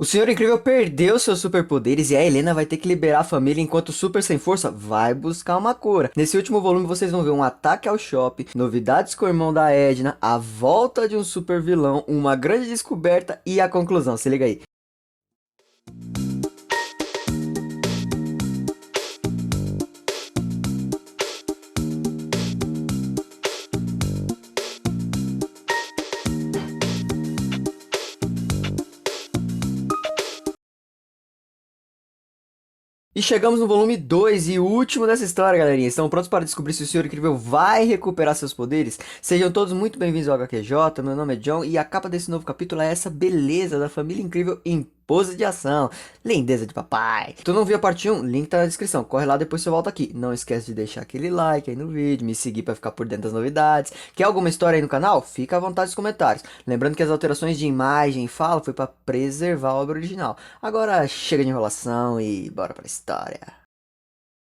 O Senhor Incrível perdeu seus superpoderes e a Helena vai ter que liberar a família enquanto o Super Sem Força vai buscar uma cura. Nesse último volume vocês vão ver um ataque ao shopping, novidades com o irmão da Edna, a volta de um super vilão, uma grande descoberta e a conclusão. Se liga aí. E chegamos no volume 2 e último dessa história, galerinha. Estão prontos para descobrir se o Senhor Incrível vai recuperar seus poderes? Sejam todos muito bem-vindos ao HQJ, meu nome é John e a capa desse novo capítulo é essa beleza da família incrível em pose de ação. Lindeza de papai. Tu não viu a parte 1? Link tá na descrição. Corre lá, depois você volta aqui. Não esquece de deixar aquele like aí no vídeo, me seguir para ficar por dentro das novidades. Quer alguma história aí no canal? Fica à vontade nos comentários. Lembrando que as alterações de imagem e fala foi para preservar a obra original. Agora chega de enrolação e bora pra história.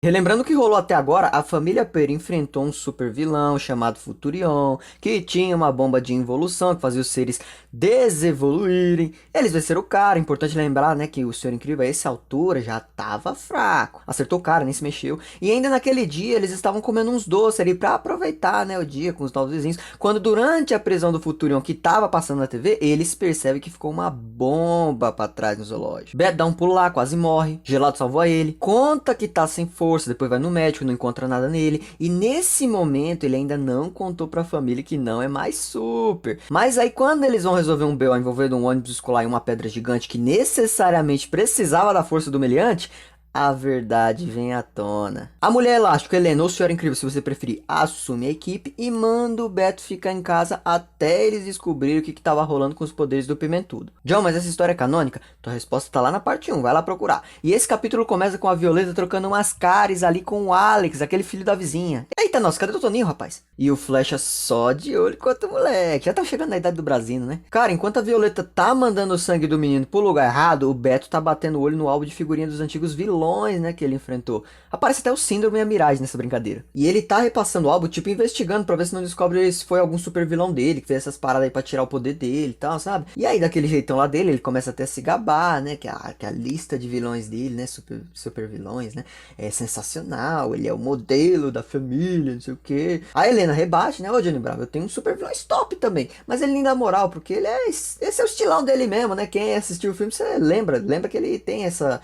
Relembrando o que rolou até agora, a família Peri enfrentou um super vilão chamado Futurion, que tinha uma bomba de involução que fazia os seres desevoluírem. Eles venceram o cara, importante lembrar, né, que o Senhor Incrível a essa altura já tava fraco. Acertou o cara, nem se mexeu. E ainda naquele dia eles estavam comendo uns doces ali pra aproveitar, né, o dia com os novos vizinhos. Quando durante a prisão do Futurion que tava passando na TV, eles percebem que ficou uma bomba pra trás no zoológico. Beto dá um pulo lá, quase morre. Gelado salva ele, conta que tá sem força. Depois vai no médico, não encontra nada nele. E nesse momento ele ainda não contou pra família que não é mais super. Mas aí quando eles vão resolver um BO envolvendo um ônibus escolar e uma pedra gigante que necessariamente precisava da força do meliante, a verdade vem à tona. A mulher elástico, Helena, ou Senhora Incrível, se você preferir, assume a equipe e manda o Beto ficar em casa até eles descobrirem o que estava rolando com os poderes do Pimentudo. John, mas essa história é canônica? Tua resposta tá lá na parte 1, vai lá procurar. E esse capítulo começa com a Violeta trocando umas cares ali com o Alex, aquele filho da vizinha. Eita, nossa, cadê o Toninho, rapaz? E o Flecha só de olho enquanto o moleque. Já tá chegando na idade do Brasil, né? Cara, enquanto a Violeta tá mandando o sangue do menino pro lugar errado, o Beto tá batendo o olho no álbum de figurinha dos antigos vilões, né, que ele enfrentou. Aparece até o Síndrome e a Mirage nessa brincadeira. E ele tá repassando o álbum, tipo, investigando pra ver se não descobre se foi algum super vilão dele, que fez essas paradas aí pra tirar o poder dele e tal, sabe? E aí, daquele jeitão lá dele, ele começa até a se gabar, né, que a lista de vilões dele, né, super vilões, né, é sensacional, ele é o modelo da família, não sei o que. A Helena rebate, né, ô Johnny Bravo, eu tenho um super vilão top também, mas ele nem dá moral, porque esse é o estilão dele mesmo, né, quem assistiu o filme, você lembra que ele tem essa...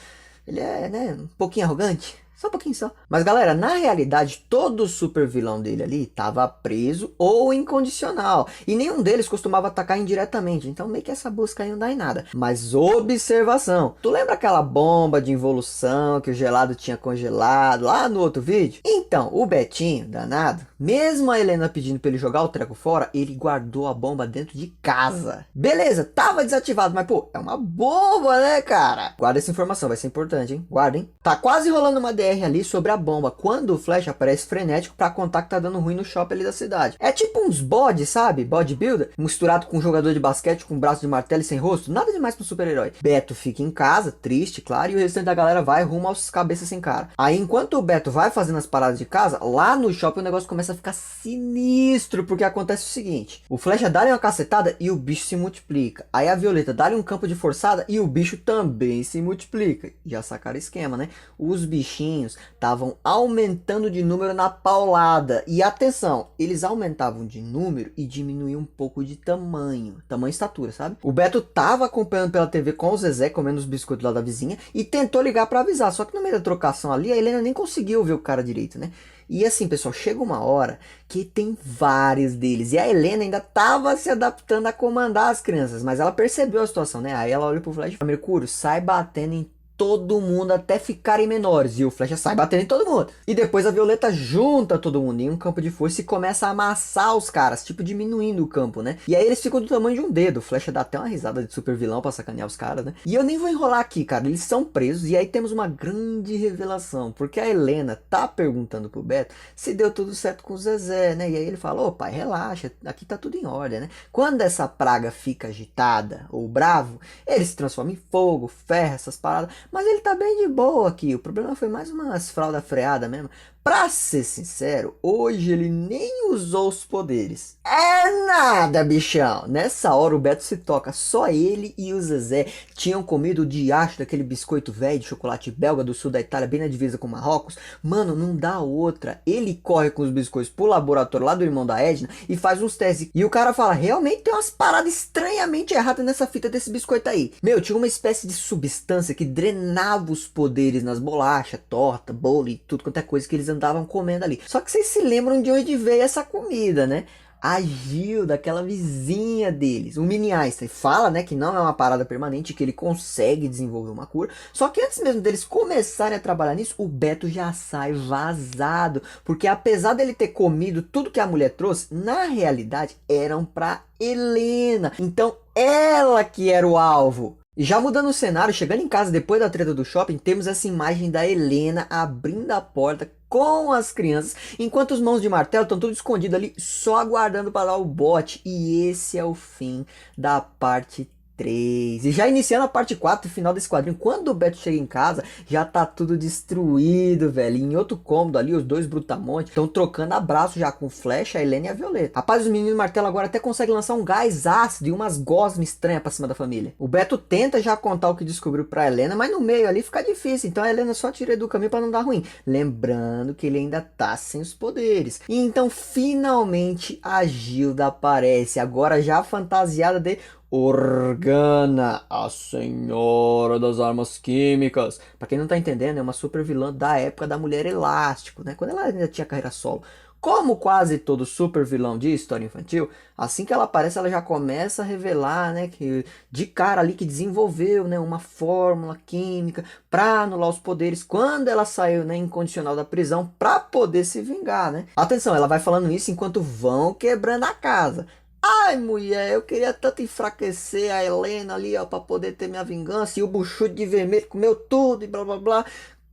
Ele é, né, um pouquinho arrogante. Só um pouquinho só. Mas galera, na realidade, todo super vilão dele ali tava preso ou incondicional. E nenhum deles costumava atacar indiretamente. Então meio que essa busca aí não dá em nada. Mas observação. Tu lembra aquela bomba de involução que o gelado tinha congelado lá no outro vídeo? Então, o Betinho, danado, mesmo a Helena pedindo pra ele jogar o treco fora, ele guardou a bomba dentro de casa. Beleza, tava desativado, mas pô, é uma bomba, né, cara? Guarda essa informação, vai ser importante, hein? Guarda, hein? Tá quase rolando uma DR ali sobre a bomba, quando o Flash aparece frenético pra contar que tá dando ruim no shopping ali da cidade. É tipo uns bode, sabe? Bodybuilder, misturado com um jogador de basquete com braço de martelo e sem rosto. Nada demais pro super-herói. Beto fica em casa, triste, claro, e o restante da galera vai rumo aos cabeças sem cara. Aí enquanto o Beto vai fazendo as paradas de casa, lá no shopping o negócio começa a ficar sinistro, porque acontece o seguinte: o Flecha dá-lhe uma cacetada e o bicho se multiplica. Aí a Violeta dá-lhe um campo de forçada e o bicho também se multiplica. Já sacaram o esquema, né? Os bichinhos estavam aumentando de número na paulada. E atenção, eles aumentavam de número e diminuíam um pouco de tamanho. Tamanho e estatura, sabe? O Beto tava acompanhando pela TV com o Zezé, comendo os biscoitos lá da vizinha, e tentou ligar para avisar. Só que no meio da trocação ali, a Helena nem conseguiu ver o cara direito, né? E assim, pessoal, chega uma hora que tem vários deles. E a Helena ainda tava se adaptando a comandar as crianças. Mas ela percebeu a situação, né? Aí ela olha pro Flash e fala: Mercúrio, sai batendo em todo mundo até ficarem menores. E o Flecha sai batendo em todo mundo. E depois a Violeta junta todo mundo em um campo de força e começa a amassar os caras, tipo diminuindo o campo, né? E aí eles ficam do tamanho de um dedo. O Flecha dá até uma risada de super vilão pra sacanear os caras, né? E eu nem vou enrolar aqui, cara. Eles são presos e aí temos uma grande revelação. Porque a Helena tá perguntando pro Beto se deu tudo certo com o Zezé, né? E aí ele fala: ô pai, relaxa, aqui tá tudo em ordem, né? Quando essa praga fica agitada ou bravo, ele se transforma em fogo, ferro, essas paradas. Mas ele tá bem de boa aqui. O problema foi mais umas fraldas freadas mesmo. Pra ser sincero, hoje ele nem usou os poderes. É nada, bichão! Nessa hora o Beto se toca, só ele e o Zezé tinham comido o diacho daquele biscoito velho de chocolate belga do sul da Itália, bem na divisa com Marrocos. Mano, não dá outra. Ele corre com os biscoitos pro laboratório lá do irmão da Edna e faz uns testes. E o cara fala, realmente tem umas paradas estranhamente erradas nessa fita desse biscoito aí. Meu, tinha uma espécie de substância que drenava os poderes nas bolachas, torta, bolo e tudo quanto é coisa que eles andavam comendo ali. Só que vocês se lembram de onde veio essa comida, né? A Gilda, aquela vizinha deles, o Mini Einstein, fala, né, que não é uma parada permanente, que ele consegue desenvolver uma cura. Só que antes mesmo deles começarem a trabalhar nisso, o Beto já sai vazado, porque apesar dele ter comido tudo que a mulher trouxe, na realidade eram pra Helena. Então ela que era o alvo. E já mudando o cenário, chegando em casa depois da treta do shopping, temos essa imagem da Helena abrindo a porta com as crianças, enquanto os mãos de martelo estão tudo escondido ali, só aguardando para dar o bote. E esse é o fim da parte 3. E já iniciando a parte 4, final desse quadrinho, quando o Beto chega em casa, já tá tudo destruído, velho. E em outro cômodo ali, os dois brutamontes estão trocando abraço já com o Flash, a Helena e a Violeta. Rapaz, os meninos martelo agora até conseguem lançar um gás ácido e umas gosmas estranhas pra cima da família. O Beto tenta já contar o que descobriu pra Helena, mas no meio ali fica difícil, então a Helena só tira ele do caminho pra não dar ruim. Lembrando que ele ainda tá sem os poderes. E então, finalmente, a Gilda aparece, agora já fantasiada de Organa, a senhora das armas químicas. Pra quem não tá entendendo, é uma super vilã da época da Mulher Elástico, né? Quando ela ainda tinha carreira solo. Como quase todo super vilão de história infantil, assim que ela aparece, ela já começa a revelar, né, que de cara ali que desenvolveu, né, uma fórmula química para anular os poderes quando ela saiu, né, incondicional da prisão para poder se vingar, né? Atenção, ela vai falando isso enquanto vão quebrando a casa. Ai, mulher, eu queria tanto enfraquecer a Helena ali, ó, pra poder ter minha vingança. E o buchudo de vermelho comeu tudo e blá blá blá.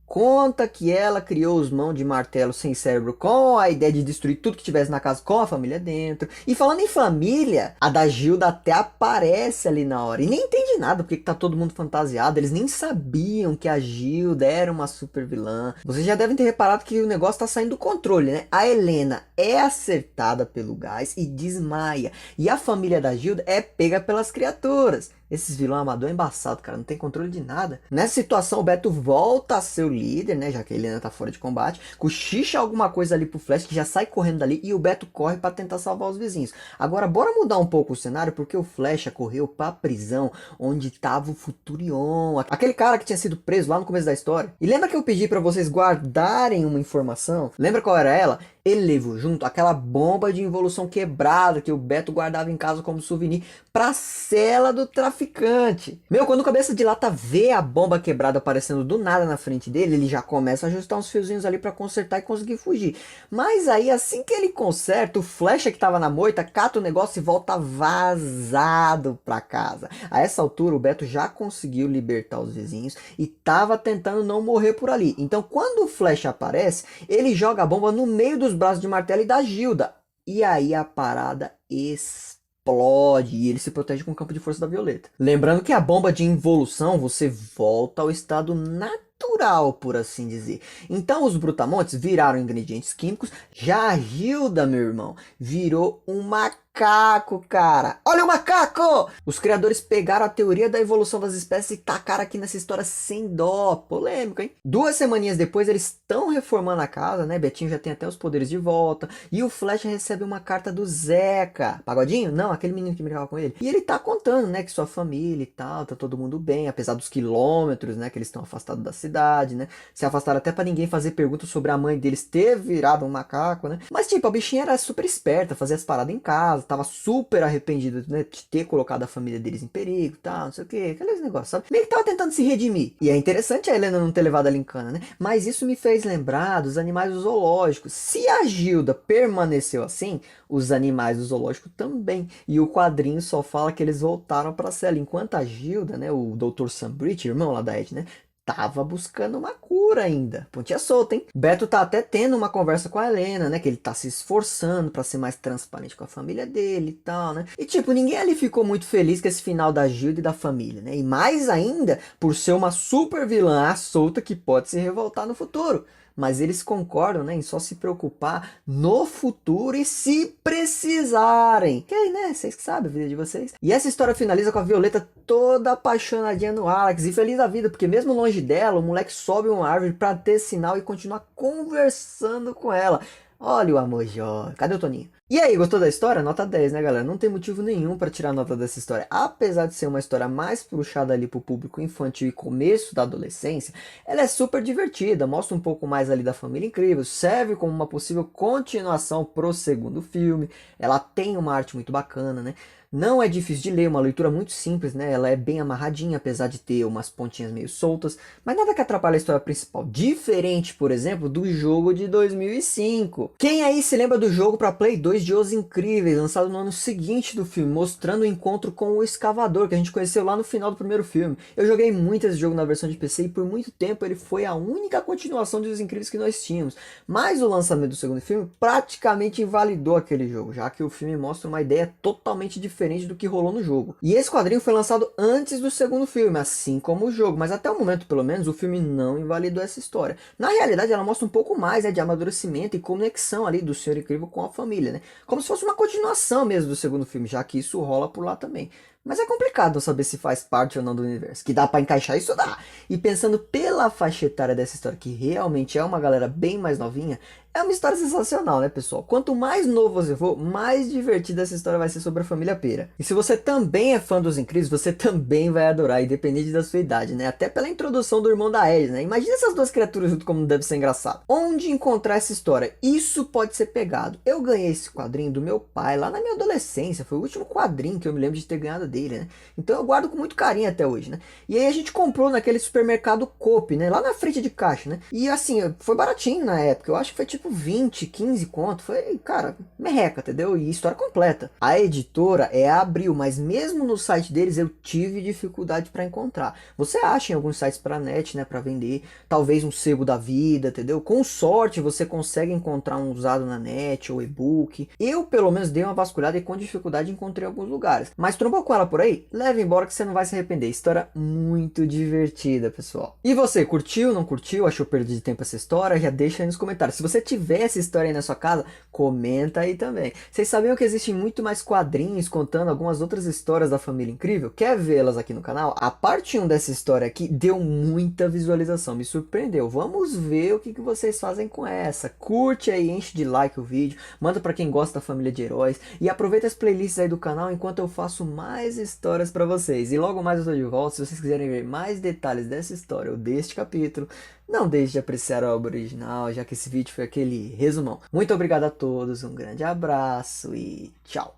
Conta que ela criou os mãos de martelo sem cérebro com a ideia de destruir tudo que tivesse na casa com a família dentro. E falando em família, a da Gilda até aparece ali na hora. E nem entende nada porque que tá todo mundo fantasiado. Eles nem sabiam que a Gilda era uma super vilã. Vocês já devem ter reparado que o negócio tá saindo do controle, né? A Helena é acertada pelo gás e desmaia. E a família da Gilda é pega pelas criaturas. Esses vilão amador é embaçado, cara, não tem controle de nada. Nessa situação, o Beto volta a ser o líder, né, já que a Helena tá fora de combate. Cochicha alguma coisa ali pro Flash, que já sai correndo dali, e o Beto corre pra tentar salvar os vizinhos. Agora, bora mudar um pouco o cenário, porque o Flash correu pra prisão, onde tava o Futurion, aquele cara que tinha sido preso lá no começo da história. E lembra que eu pedi pra vocês guardarem uma informação? Lembra qual era ela? Ele levou junto aquela bomba de involução quebrada que o Beto guardava em casa como souvenir pra cela do traficante. Meu, quando o cabeça de lata vê a bomba quebrada aparecendo do nada na frente dele, ele já começa a ajustar uns fiozinhos ali pra consertar e conseguir fugir. Mas aí, assim que ele conserta, o Flecha que tava na moita cata o negócio e volta vazado pra casa. A essa altura, o Beto já conseguiu libertar os vizinhos e tava tentando não morrer por ali. Então, quando o Flecha aparece, ele joga a bomba no meio dos braços de martelo e da Gilda. E aí a parada explode e ele se protege com o campo de força da Violeta. Lembrando que a bomba de involução, você volta ao estado natural, por assim dizer. Então os brutamontes viraram ingredientes químicos, já a Gilda, meu irmão, virou um macaco, cara. Olha o macaco! Os criadores pegaram a teoria da evolução das espécies e tacaram aqui nessa história sem dó. Polêmico, hein? 2 semaninhas depois, eles estão reformando a casa, né? Betinho já tem até os poderes de volta. E o Flash recebe uma carta do Zeca. Pagodinho? Não, aquele menino que brincava com ele. E ele tá contando, né? Que sua família e tal, tá todo mundo bem. Apesar dos quilômetros, né? Que eles estão afastados da cidade, né? Se afastaram até pra ninguém fazer perguntas sobre a mãe deles ter virado um macaco, né? Mas, tipo, a bichinha era super esperta, fazia as paradas em casa, tava super arrependido, né, de ter colocado a família deles em perigo, tal, não sei o que, aqueles negócios, sabe? Meio que tava tentando se redimir. E é interessante a Helena não ter levado a Lincana, né? Mas isso me fez lembrar dos animais zoológicos. Se a Gilda permaneceu assim, os animais do zoológico também. E o quadrinho só fala que eles voltaram pra cela, enquanto a Gilda, né, o Dr. Sunbridge, irmão lá da Ed, né, tava buscando uma cura ainda. Pontinha solta, hein? Beto tá até tendo uma conversa com a Helena, né? Que ele tá se esforçando pra ser mais transparente com a família dele e tal, né? E tipo, ninguém ali ficou muito feliz com esse final da Gilda e da família, né? E mais ainda por ser uma super vilã à solta que pode se revoltar no futuro. mas eles concordam, né, em só se preocupar no futuro e se precisarem. Que aí, né, vocês que sabem a vida de vocês. E essa história finaliza com a Violeta toda apaixonadinha no Alex e feliz da vida, porque mesmo longe dela, o moleque sobe uma árvore pra ter sinal e continuar conversando com ela. Olha o amor jovem. Cadê o Toninho? E aí, gostou da história? Nota 10, né, galera? Não tem motivo nenhum para tirar nota dessa história. Apesar de ser uma história mais puxada ali pro público infantil e começo da adolescência, ela é super divertida, mostra um pouco mais ali da família incrível, serve como uma possível continuação pro segundo filme. Ela tem uma arte muito bacana, né? Não é difícil de ler, uma leitura muito simples, né? Ela é bem amarradinha, apesar de ter umas pontinhas meio soltas, mas nada que atrapalhe a história principal. Diferente, por exemplo, do jogo de 2005. Quem aí se lembra do jogo para Play 2 de Os Incríveis, lançado no ano seguinte do filme, mostrando o encontro com o escavador, que a gente conheceu lá no final do primeiro filme. Eu joguei muito esse jogo na versão de PC e por muito tempo ele foi a única continuação de Os Incríveis que nós tínhamos. Mas o lançamento do segundo filme praticamente invalidou aquele jogo, já que o filme mostra uma ideia totalmente diferente do que rolou no jogo. E esse quadrinho foi lançado antes do segundo filme, assim como o jogo, mas até o momento, pelo menos, o filme não invalidou essa história. Na realidade, ela mostra um pouco mais, né, de amadurecimento e conexão ali do Senhor Incrível com a família, né? Como se fosse uma continuação mesmo do segundo filme, já que isso rola por lá também. Mas é complicado saber se faz parte ou não do universo. Que dá pra encaixar isso, dá. E pensando pela faixa etária dessa história, que realmente é uma galera bem mais novinha, é uma história sensacional, né, pessoal? Quanto mais novo você for, mais divertida essa história vai ser sobre a família Pera. E se você também é fã dos Incríveis, você também vai adorar, independente da sua idade, né? Até pela introdução do irmão da Alice, né? Imagina essas duas criaturas junto, como deve ser engraçado. Onde encontrar essa história? Isso pode ser pegado. Eu ganhei esse quadrinho do meu pai lá na minha adolescência. Foi o último quadrinho que eu me lembro de ter ganhado dele, né? Então eu guardo com muito carinho até hoje, né? E aí a gente comprou naquele supermercado Coop, né? Lá na frente de caixa, né? E assim, foi baratinho na época. Eu acho que foi tipo 20, 15 conto. Foi, cara, merreca, entendeu? E história completa. A editora é a Abril, mas mesmo no site deles eu tive dificuldade para encontrar. Você acha em alguns sites para net, né? Para vender. Talvez um sebo da vida, entendeu? Com sorte você consegue encontrar um usado na net ou e-book. Eu, pelo menos, dei uma vasculhada e com dificuldade encontrei alguns lugares. Mas trombou com ela por aí? Leve embora que você não vai se arrepender. História muito divertida, pessoal. E você, curtiu, não curtiu? Achou perda de tempo essa história? Já deixa aí nos comentários. Se você tiver essa história aí na sua casa, comenta aí também. Vocês sabiam que existem muito mais quadrinhos contando algumas outras histórias da família incrível? Quer vê-las aqui no canal? A parte 1 dessa história aqui deu muita visualização, me surpreendeu. Vamos ver o que vocês fazem com essa. Curte aí, enche de like o vídeo, manda pra quem gosta da família de heróis e aproveita as playlists aí do canal enquanto eu faço mais histórias pra vocês. E logo mais eu tô de volta, se vocês quiserem ver mais detalhes dessa história ou deste capítulo, não deixe de apreciar a obra original, já que esse vídeo foi aquele resumão. Muito obrigado a todos, um grande abraço e tchau!